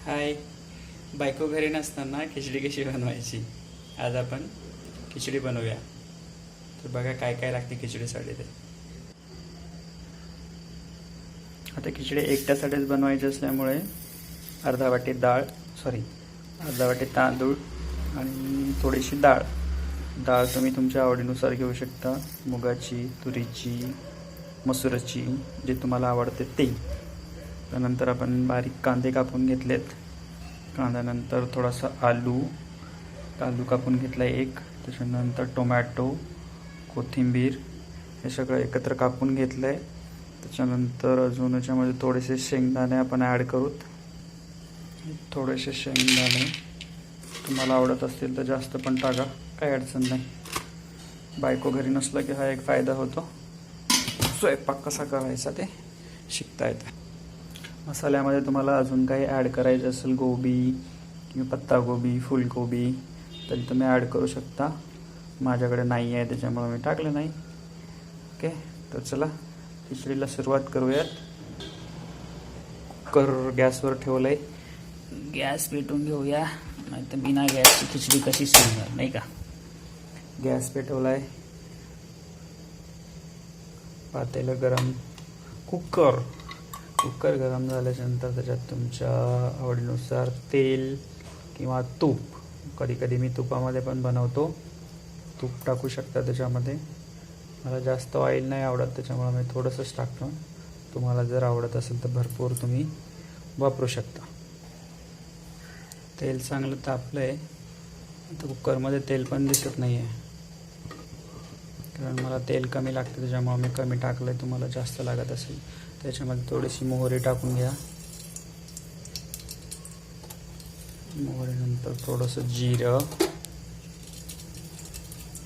हाय. बायको घरी नसताना खिचडी कशी बनवायची, आज आपण खिचडी बनवूया. तर बघा काय काय लागते खिचडीसाठी. ते आता खिचडी एकट्यासाठीच बनवायची असल्यामुळे अर्धा वाटी अर्धा वाटी तांदूळ आणि थोडीशी डाळ. तुम्ही तुमच्या आवडीनुसार घेऊ शकता, मुगाची, तुरीची, मसुराची, जे तुम्हाला आवडते ते. त्यानंतर आपण बारीक कांदे कापून घेतलेत. कांद्यानंतर थोडासा आलू कापून घेतला एक. त्याच्यानंतर टोमॅटो, कोथिंबीर हे सगळं एकत्र कापून घेतलं आहे. त्याच्यानंतर अजून याच्यामध्ये थोडेसे शेंगदाणे आपण ॲड करूत. थोडेसे शेंगदाणे तुम्हाला आवडत असतील तर जास्त पण टाका, काही अडचण नाही. बायको घरी नसलं की हा एक फायदा होतो, स्वयंपाक कसा करायचा ते शिकता येतं. मसाल्यामध्ये तुम्हाला अजून काही ॲड करायचं असेल, गोबी किंवा पत्तागोबी, फुलकोबी, तरी तुम्ही ॲड करू शकता. माझ्याकडे नाही आहे त्याच्यामुळे मी टाकलं नाही. ओके, तर चला खिचडीला सुरुवात करूयात. कुकर गॅसवर ठेवलं आहे, गॅस पेटवून घेऊया, नाही तर बिना गॅसची खिचडी कशी शिजणार नाही का. गॅस पेटवला आहे, पातेलं गरम, कुकर गरम झाल्याच्यानंतर त्याच्यात तुमच्या आवडीनुसार तेल किंवा तूप, कधी मी तुपामध्ये पण बनवतो, तूप टाकू शकता त्याच्यामध्ये. मला जास्त ऑइल नाही आवडत त्याच्यामुळे मी थोडंसंच टाकतो. तुम्हाला जर आवडत असेल तर भरपूर तुम्ही वापरू शकता. तेल चांगलं तापलं आहे. आता कुकरमध्ये तेल पण दिसत नाही आहे, कारण मला तेल कमी लागतं त्याच्यामुळे मी कमी टाकलं आहे. तुम्हाला जास्त लागत असेल त्याच्यामध्ये थोडीशी मोहरी टाकून घ्या. मोहरीनंतर थोडंसं जिरं.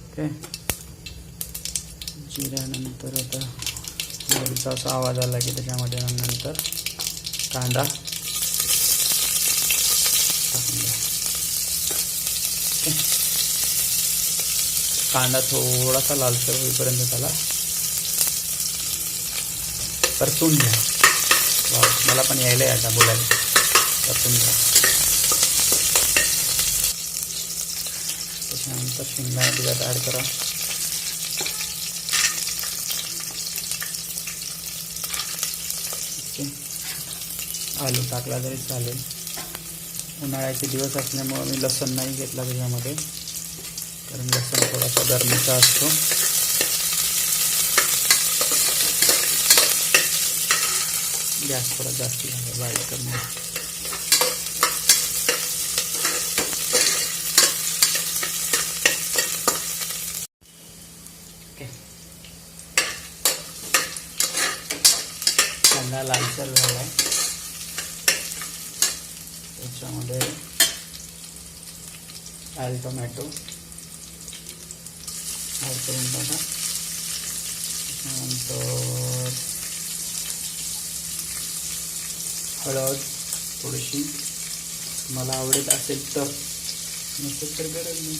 ओके, जिऱ्यानंतर आता मोहरीचा असा आवाज आला की त्याच्यामध्ये नंतर कांदा टाकून द्या. कांदा थोडासा लालसर होईपर्यंत त्याला परतून घ्या. मला पण यायला आहे आता बोलायला. परतून घ्या. त्याच्यानंतर शेंगदाणे त्याच्यात ॲड करा. ओके, आलू टाकला तरी चालेल. उन्हाळ्याचे दिवस असल्यामुळे मी लसूण नाही घेतला त्याच्यामध्ये, कारण लसूण थोडासा गरमीचा असतो. गॅस थोडा जास्त झाला, बारीक करून. ओके, कांदा लालसर झाला आहे. त्याच्यामध्ये टोमॅटो ॲड करून टाका. त्याच्यानंतर हळद थोडीशी, मला आवडत असेल तर, नसेल तर गरज नाही.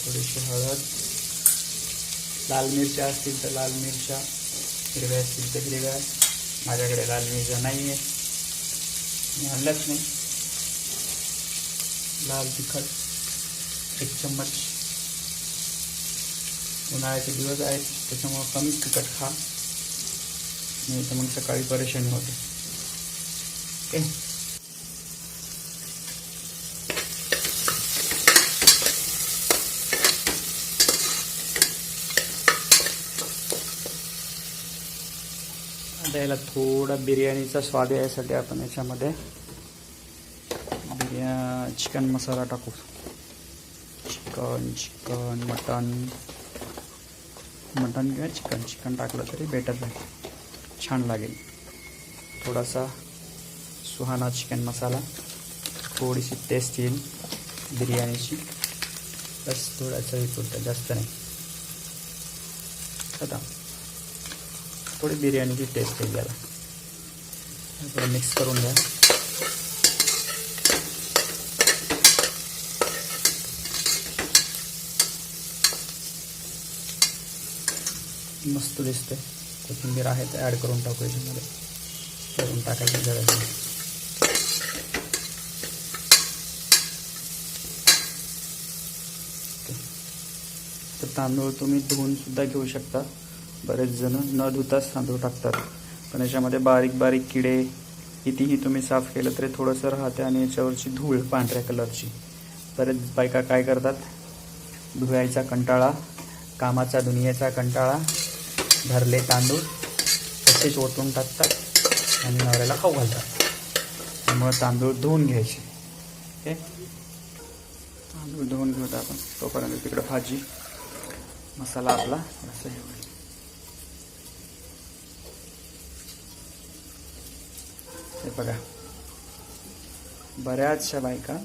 थोडीशी हळद. लाल मिरच्या असतील तर लाल मिरच्या, हिरव्या असतील तर हिरव्या. माझ्याकडे लाल मिरच्या नाही आहे, मी आणलंच नाही. लाल तिखट 1 चम्मच. उन्हाळ्याचे दिवस आहेत त्याच्यामुळे कमीच तिखट खा, नाही तर मग सकाळी परेशानी होते. ओके, आता याला थोडा बिर्याणीचा स्वाद यासाठी आपण याच्यामध्ये चिकन मसाला टाकू. चिकन मटन किंवा चिकन टाकलं तरी बेटर आहे, छान लागेल. थोडासा सुहाना चिकन मसाला, थोडीशी टेस्ट येईल बिर्याणीची, बस थोडासा पुरतं, जास्त नाही. आता थोडी बिर्याणीची टेस्ट येईल याला. थोडं मिक्स करून द्या. मस्त दिसते. कोथिंबीर आहे ते ॲड करून टाकू याच्यामध्ये. करून टाकायची गरज नाही. तर तांदूळ तुम्ही धुवून सुद्धा घेऊ शकता. बरेच जण न धुताच तांदूळ टाकतात, पण याच्यामध्ये बारीक बारीक किडे कितीही तुम्ही साफ केलं तरी थोडंसं राहते आणि याच्यावरची धूळ पांढऱ्या कलरची. बरेच बायका काय करतात, धुवायचा कंटाळा, कामाचा दुनियेचा कंटाळा, भरले तांदूळ तसेच ओतून टाकतात आणि नवऱ्याला खाऊ घालतात. त्यामुळे तांदूळ धुवून घ्यायचे. ओके, तांदूळ धुवून घेऊत आपण. तोपर्यंत तिकडं भाजी मसाला आपला असं हे होईल. हे बघा, बऱ्याचशा बायका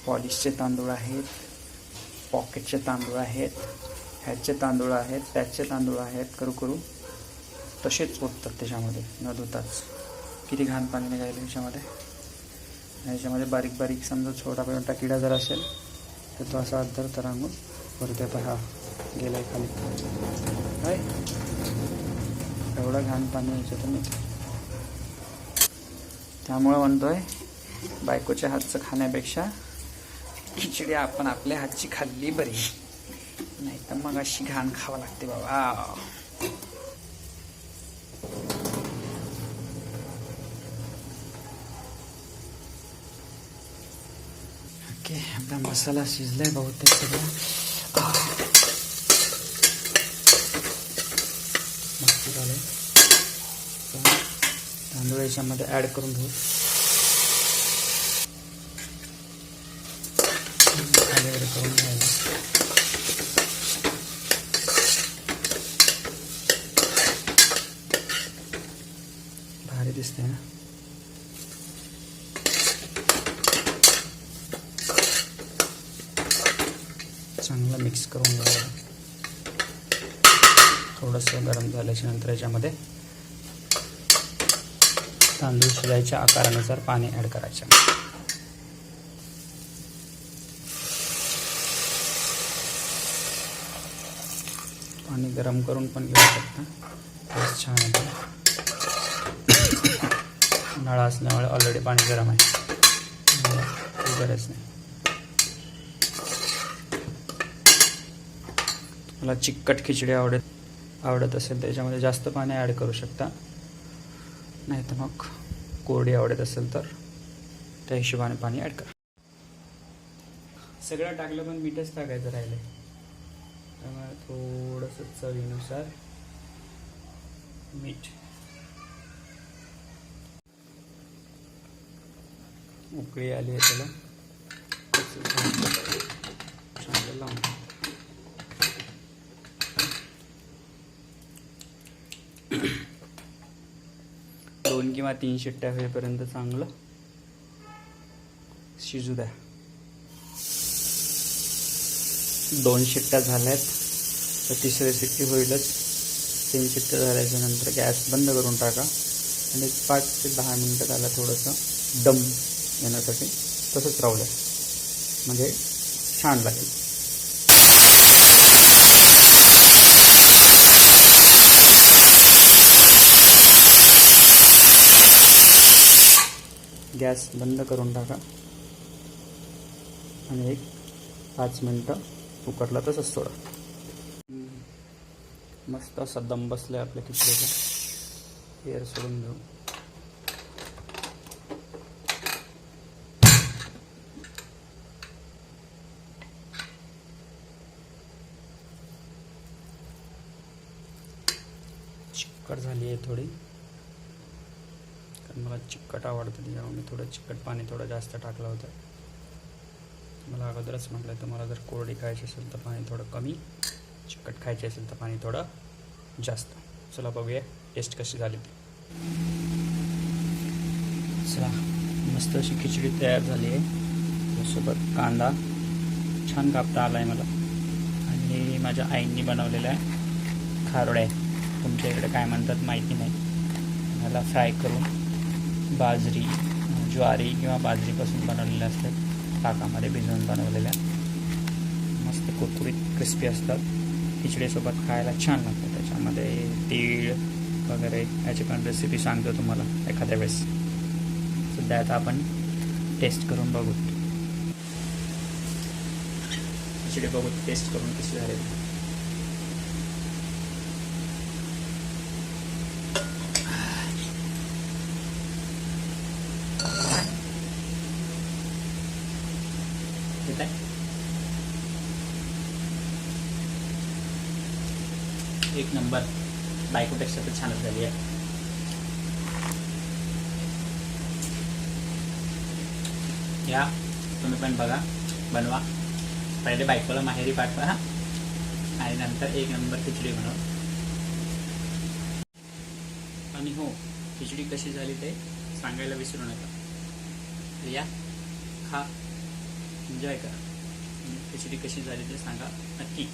पॉलिशचे तांदूळ आहेत, पॉकेटचे तांदूळ आहेत, ह्याचे तांदूळ आहेत, त्याचे तांदूळ आहेत, करू तसेच ओततात त्याच्यामध्ये न धुताच. किती घाण पाणी निघायला याच्यामध्ये. ह्याच्यामध्ये बारीक बारीक समजा छोटा मोठा किडा जर असेल तर तो असा अंतर तरंगून वरती पहा गेलाय खाली. काय एवढं घाण पाणी याच्यातून येतं. त्यामुळं म्हणतोय, बायकोच्या हातचं खाण्यापेक्षा खिचडी आपण आपल्या हातची खाल्ली बरी, नाही तर मग अशी घाण खावं लागते बाबा. ओके, आपला मसाला शिजलाय बहुतेक सगळं. मस्त झालंय. तांदूळ याच्यामध्ये ॲड करून घेऊ. खाली करून घ्यायला. भारी दिसते ना. चांगलं मिक्स करून घ्यायला. थोडंसं गरम झाल्याच्या नंतर याच्यामध्ये तांदूळ शिजायच्या आकारानुसार पाणी ॲड करायचं. पाणी गरम करून पण घेऊ शकता. टेस्ट छान येते. उन्हाळा असल्यामुळे ऑलरेडी पाणी गरम आहे, गरज नाही. मला चिकट खिचडी आवडत असेल त्याच्यामध्ये जास्त पाणी ॲड करू शकता, नाही तर मग कोरडी आवडत असेल तर त्या हिशोबाने पाणी ॲड करा. सगळं टाकलं पण मीठच टाकायचं राहिलं, त्यामुळे थोडंसं चवीनुसार मीठ. उकळी आली आहे त्याला चांगलं लावून. 2 किंवा 3 शिट्ट्या होईपर्यंत चांगलं शिजू द्या. 2 शिट्ट्या झाल्यात तर तिसरी शिट्टी होईलच. 3 शिट्ट्या झाल्याच्या नंतर गॅस बंद करून टाका आणि 5 ते 10 मिनटं त्याला थोडंसं दम येण्यासाठी तसंच राहू द्या, म्हणजे छान लागेल. गॅस बंद करून टाका आणि 5 मिनटं कुकरला तसंच सोडा. मस्त असा दम बसलाय आपल्या खिचडीला. एअर सोडून घेऊ. चिकट झाली आहे थोडी, कारण मला चिकट आवडतं त्याच्यामुळे मी थोडं चिकट पाणी थोडं जास्त टाकलं होतं. मला अगोदरच म्हटलं, तर मला जर कोरडी खायची असेल तर पाणी थोडं कमी, चिकट खायची असेल तर पाणी थोडं जास्त. चला बघूया टेस्ट कशी झाली ती. चला, मस्त अशी खिचडी तयार झाली आहे. त्यासोबत कांदा छान कापता आला आहे मला, आणि माझ्या आईंनी बनवलेल्या खारोड्या, तुमच्या इकडे काय म्हणतात माहिती नाही, मला फ्राय करून बाजरी, ज्वारी किंवा बाजरीपासून बनवलेल्या असतात, ताकामध्ये भिजवून बनवलेल्या. मस्त कुरकुरीत क्रिस्पी असतात. खिचडीसोबत खायला छान लागतं. त्याच्यामध्ये तीळ, वगैरे याची पण रेसिपी सांगतो तुम्हाला एखाद्या वेळेस. सध्या आता आपण टेस्ट करून बघू. खिचडी बघू टेस्ट करून कशी झाली. एक नंबर. बायकोपेक्षा तर छानच झाली आहे. या तुम्ही पण बघा, बनवा. पहिले बायकोला माहेरी पाठवा आणि नंतर एक नंबर खिचडी बनवा. आणि हो, खिचडी कशी झाली ते सांगायला विसरू नका. या, खा, एन्जॉय करा. खिचडी कशी झाली ते सांगा नक्की.